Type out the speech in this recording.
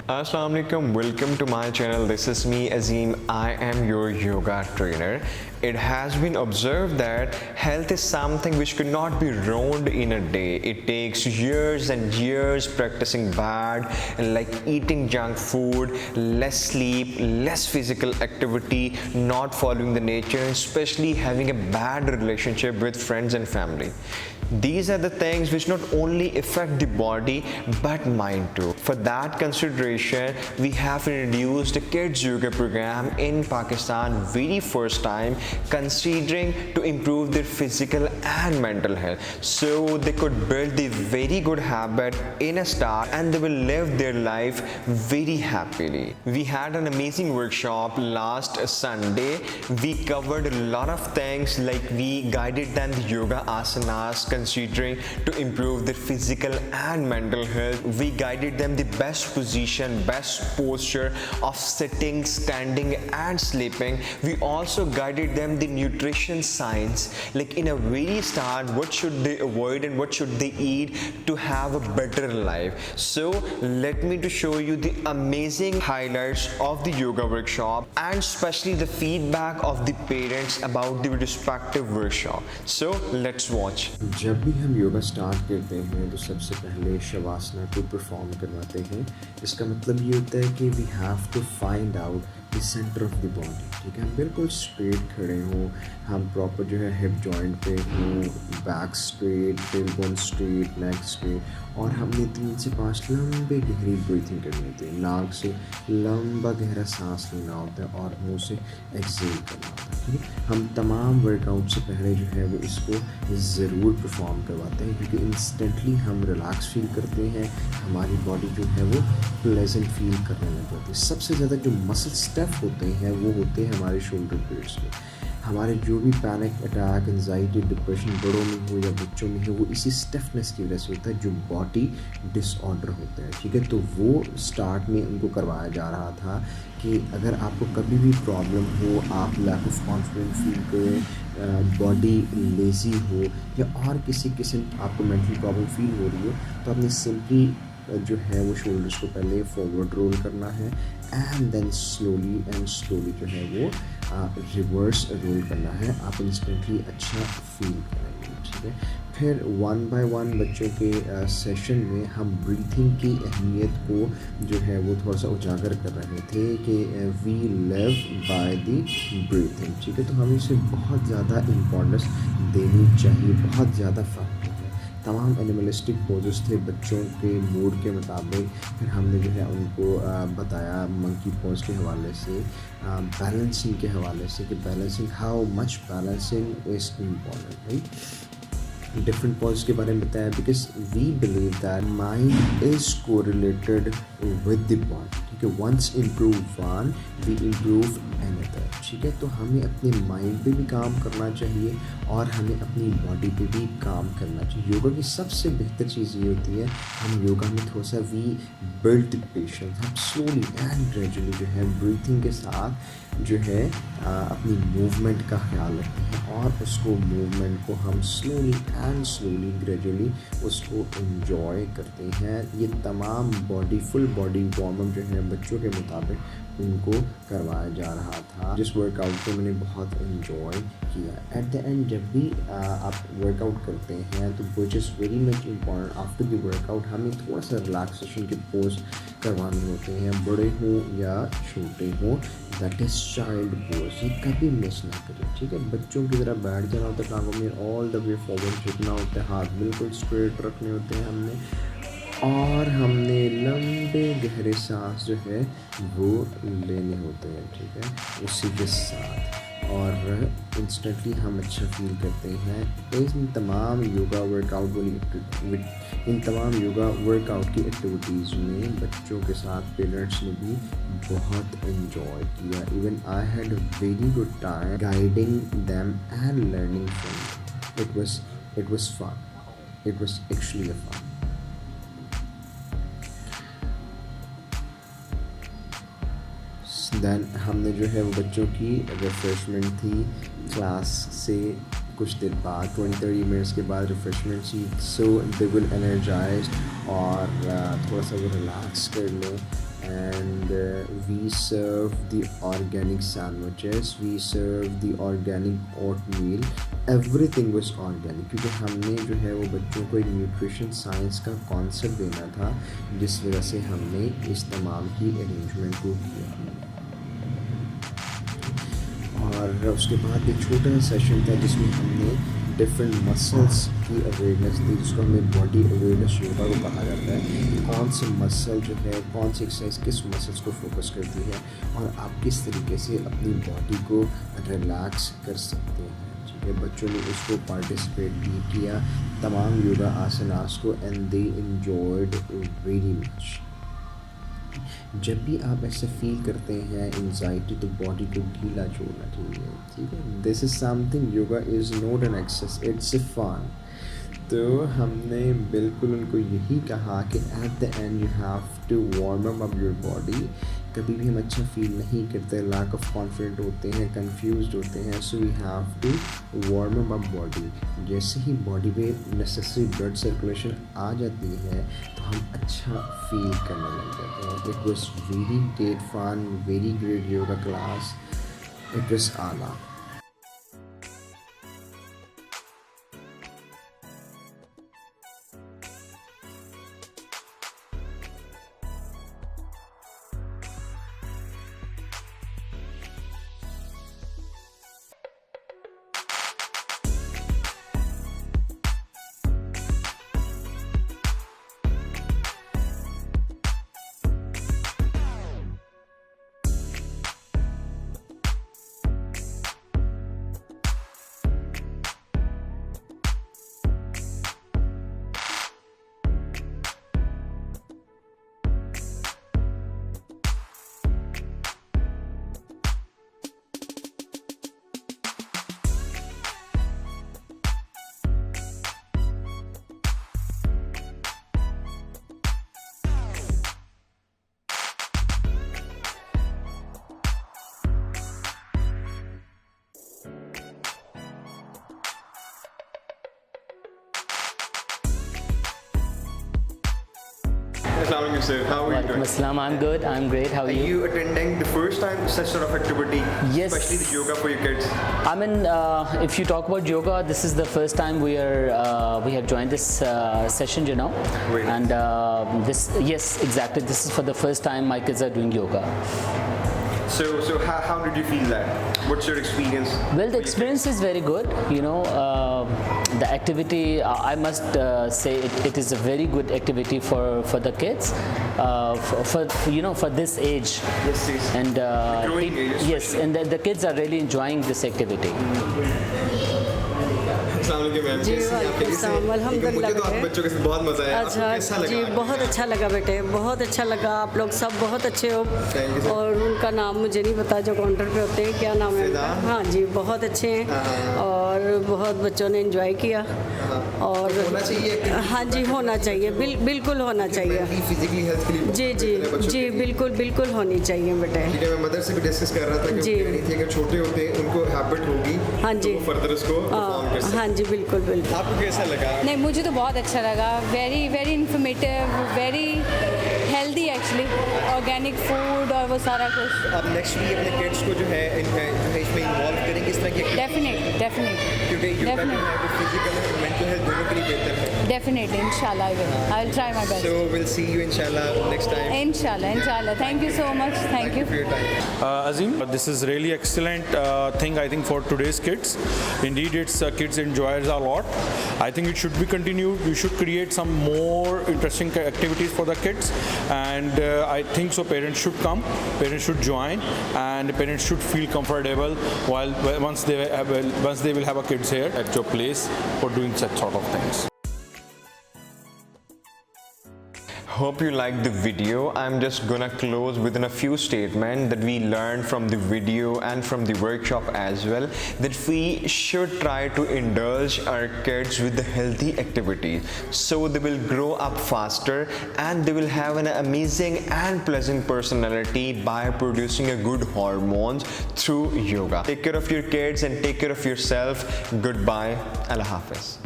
Assalamu alaikum, welcome to my channel. This is me Azeem. I am your yoga trainer. It has been observed that health is something which could not be ruined in a day. It takes years and years practicing bad, like eating junk food, less sleep, less physical activity, not following the nature, and especially having a bad relationship with friends and family. These are the things which not only affect the body but mind too. For that consideration, we have introduced a Kidsyoga program in Pakistan very first time, considering to improve their physical and mental health, so they could build the very good habit in a start and they will live their life very happily. We had an amazing workshop last Sunday. We covered a lot of things, like we guided them the yoga asanas considering to improve their physical and mental health. We guided them the best position, best posture of sitting, standing and sleeping. We also guided them the nutrition science, like in a very start what should they avoid and what should they eat to have a better life. So let me to show you the amazing highlights of the yoga workshop and especially the feedback of the parents about the respective workshop. So let's watch. जब भी हम yoga start करते हैं तो सबसे पहले शवासना को perform करवाते हैं। इसका मतलब ये होता है कि we have to find out the centre of the body. ठीक है, हम बिल्कुल स्ट्रेट खड़े हों, हम प्रॉपर जो है हिप जॉइंट पे हों, बैक स्ट्रेट, टेलबोन स्ट्रेट, नेक स्ट्रेट, और हमने 3 से 5 लंबे गहरी ब्रीथिंग करनी होती है। नाक से लंबा गहरा सांस लेना होता है और मुंह से एक्सहेल करना होता है। ठीक है, हम तमाम वर्कआउट से पहले जो है वो इसको ज़रूर परफॉर्म करवाते हैं, क्योंकि इंस्टेंटली हम रिलैक्स फील करते हैं, हमारी बॉडी जो है वो प्लेजेंट फील करने लग जाती है। सबसे ज़्यादा जो मसल स्टेफ होते हैं वो होते हैं हमारे शोल्डर ब्लेड्स में। हमारे जो भी पैनिक अटैक, एंजाइटी, डिप्रेशन बड़ों में हो या बच्चों में हो, वो इसी स्टिफनेस की वजह से होता है, जो बॉडी डिसऑर्डर होता है। ठीक है, तो वो स्टार्ट में उनको करवाया जा रहा था कि अगर आपको कभी भी प्रॉब्लम हो, आप लैक ऑफ कॉन्फिडेंस फील करें, बॉडी लेज़ी हो या और किसी किस्म आपको मेंटल प्रॉब्लम फील हो रही हो, तो आपने सिंपली जो है वो शोल्डर्स को पहले फॉरवर्ड रोल करना है एंड देन स्लोली जो है वो रिवर्स रोल करना है। आप इंस्टेंटली अच्छा फील करेंगे। ठीक है, फिर 1 बाय 1 बच्चों के सेशन में हम ब्रीथिंग की अहमियत को जो है वो थोड़ा सा उजागर कर रहे थे कि we live by the breathing. ठीक है, तो हमें इसे बहुत ज़्यादा इम्पोर्टेंस देनी चाहिए, बहुत ज़्यादा फ़र्क है। तमाम एनिमलिस्टिक पोजेस थे बच्चों के मूड के मुताबिक। फिर हमने जो है उनको बताया मंकी पोज के हवाले से, बैलेंसिंग के हवाले से, कि balancing, how much balancing is important. Right, different pose के बारे में बताया, because we believe that mind is correlated with the body. ठीक है, once improve one we improve another. ठीक है, तो हमें अपने माइंड पे भी काम करना चाहिए और हमें अपनी बॉडी पे भी काम करना चाहिए। योगा की सबसे बेहतर चीज़ ये होती है, हम योगा में थोड़ा सा वी बिल्ड पेशेंस, हम स्लोली एंड ग्रेजुअली जो है ब्रीथिंग के साथ जो है अपनी मूवमेंट का ख्याल रखते हैं और उसको मूवमेंट को हम स्लोली ग्रेजुअली उसको एंजॉय करते हैं। ये तमाम फुल बॉडी वार्म अप जो है बच्चों के मुताबिक उनको करवाया जा रहा था, जिस वर्कआउट को मैंने बहुत एंजॉय किया। एट द एंड जब भी आप वर्कआउट करते हैं तो which is very much important, after the workout हमें थोड़ा सा रिलैक्सेशन के पोज करवाने होते हैं, बड़े हों या छोटे हों। दैट इज़ चाइल्ड पोज, ये कभी मिस ना करें। ठीक है, बच्चों की तरह बैठ जाना होता है, टांगों में ऑल द वे फॉरवर्ड झुकना होता है, हाथ बिल्कुल स्ट्रेट रखने होते हैं हमने, और हमने लंबे गहरे सांस जो है वो लेने होते हैं। ठीक है, उसी के साथ और इंस्टेंटली हम अच्छा फील करते हैं। इन तमाम योगा वर्कआउट की एक्टिविटीज़ में बच्चों के साथ पेरेंट्स ने भी बहुत एंजॉय किया। Even I had a very good time guiding them and learning from it was fun, it was actually a fun. Then हमने जो है वो बच्चों की रिफ़्रेशमेंट थी क्लास से कुछ देर बाद, 20-30 मिनट्स के बाद रिफ़्रेशमेंट थी, सो दे विल एनर्जाइज्ड और थोड़ा सा वो रिलैक्स कर लें and we serve the organic sandwiches, we serve the organic oatmeal, everything was organic, क्योंकि हमने जो है वो बच्चों को एक न्यूट्रिशन साइंस का कॉन्सेप्ट देना था, जिस वजह से हमने इस तमाम की अरेंजमेंट को किया। और उसके बाद एक छोटा सा सेशन था जिसमें हमने डिफरेंट मसल्स की अवेयरनेस दी, जिसको हमें बॉडी अवेयरनेस योगा को कहा जाता है। कौन से मसल जो है, कौन सी एक्सरसाइज किस मसल्स को फोकस करती है और आप किस तरीके से अपनी बॉडी को रिलैक्स कर सकते हैं। ठीक है, बच्चों ने इसको पार्टिसिपेट भी किया, तमाम योगा आसनास को, and they enjoyed very much. जब भी आप ऐसे फील करते हैं एंजाइटी, तो बॉडी को ढीला छोड़ना चाहिए। ठीक है, this is something, yoga is not an exercise, it's a fun. तो हमने बिल्कुल उनको यही कहा कि at the end you have to warm up your body. कभी भी हम अच्छा फील नहीं करते, लैक ऑफ कॉन्फिडेंट होते हैं, कंफ्यूज्ड होते हैं, so we have to warm up body. जैसे ही बॉडी में नेसेसरी ब्लड सर्कुलेशन आ जाती है तो हम अच्छा फील करने लग जाते हैं। It was very great fun, very great yoga class, it was आला। Assalamualaikum sir, how are you doing? Assalam, I'm good, I'm great. How are Are you? you attending the first time such sort of activity? Yes. Especially the yoga for your kids. I mean, if you talk about yoga, this is the first time we have joined this session, you know. Really? And yes, exactly. This is for the first time my kids are doing yoga. So how did you feel that? What's your experience? Well, the experience is very good. You know, the activity, I must say, it is a very good activity for the kids, for this age. Yes, yes. And growing age, yes, and the kids are really enjoying this activity. Ma'am, जी वालेकुम अल्हम्दुलिल्लाह मुझे तो आप बच्चों के साथ बहुत मजा आया। अच्छा कैसा लगा? जी बहुत अच्छा लगा बेटे, बहुत अच्छा लगा। आप लोग सब बहुत अच्छे हो। Thank you, sir. और उनका नाम मुझे नहीं पता जो काउंटर पे होते हैं, क्या नाम है उनका? हाँ जी, बहुत अच्छे हैं और बहुत बच्चों ने एंजॉय किया। और होना चाहिए, हाँ जी होना चाहिए, बिल्कुल होना चाहिए। फिजिकली हेल्थ के लिए जी जी जी बिल्कुल होनी चाहिए बेटे। ठीक है, मैं मदर से भी डिस्कस कर रहा था कि जी। वो कह रही थी अगर छोटे होते हैं उनको हैबिट होगी हाँ जी। तो वो फर्दर उसको परफॉर्म कर सकते हैं। हाँ जी बिल्कुल। आपको कैसा लगा? नहीं, मुझे तो बहुत अच्छा लगा। Very informative, very healthy actually, organic food और वो सारा कुछ। आप नेक्स्ट भी अपने किड्स को जो है इसमें इन्वॉल्व करेंगे इस तरह की डेफिनेटली क्योंकि योगा जो है वो फिजिकल और मेंटल हेल्थ दोनों के लिए बेहतर है। डेफिनेटली, इंशाल्लाह I will try my best. So we'll see you inshallah next time. इंशाल्लाह। Thank you so much, thank you for your time. Azeem, this is really excellent thing I think for today's kids. Indeed, it's kids enjoys a lot. I think it should be continued. We should create some more interesting activities for the kids, and I think so. Parents should come, parents should join, and parents should feel comfortable while once they will have a kids here at your place for doing such sort of things. Hope you liked the video. I'm just gonna close within a few statements that we learned from the video and from the workshop as well, that we should try to indulge our kids with the healthy activities so they will grow up faster and they will have an amazing and pleasant personality by producing a good hormones through yoga. Take care of your kids and take care of yourself. Goodbye. Allah Hafiz.